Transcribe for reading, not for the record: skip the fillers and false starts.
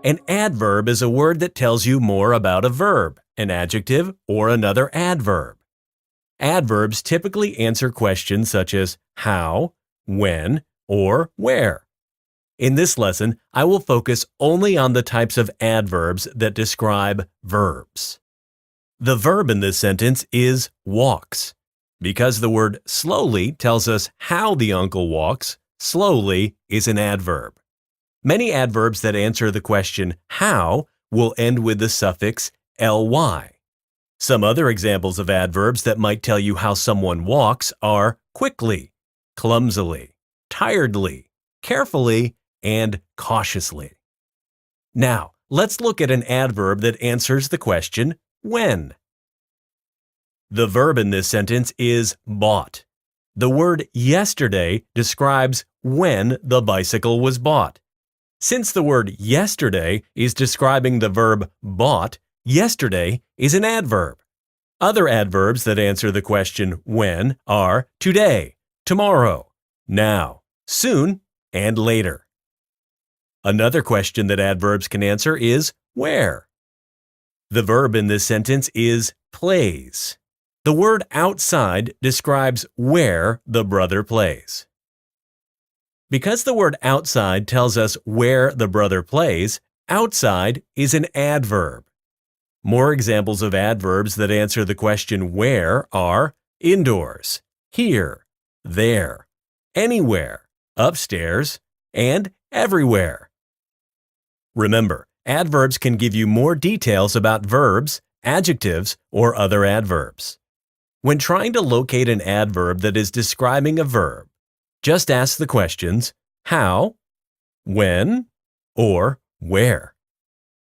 An adverb is a word that tells you more about a verb, an adjective, or another adverb. Adverbs typically answer questions such as how, when, or where. In this lesson, I will focus only on the types of adverbs that describe verbs. The verb in this sentence is walks. Because the word slowly tells us how the uncle walks, slowly is an adverb. Many adverbs that answer the question how will end with the suffix ly. Some other examples of adverbs that might tell you how someone walks are quickly, clumsily, tiredly, carefully, and cautiously. Now, let's look at an adverb that answers the question when. The verb in this sentence is bought. The word yesterday describes when the bicycle was bought. Since the word yesterday is describing the verb bought, yesterday is an adverb. Other adverbs that answer the question when are today, tomorrow, now, soon, and later. Another question that adverbs can answer is where. The verb in this sentence is plays. The word outside describes where the brother plays. Because the word outside tells us where the brother plays, outside is an adverb. More examples of adverbs that answer the question where are indoors, here, there, anywhere, upstairs, and everywhere. Remember, adverbs can give you more details about verbs, adjectives, or other adverbs. When trying to locate an adverb that is describing a verb, just ask the questions how, when, or where.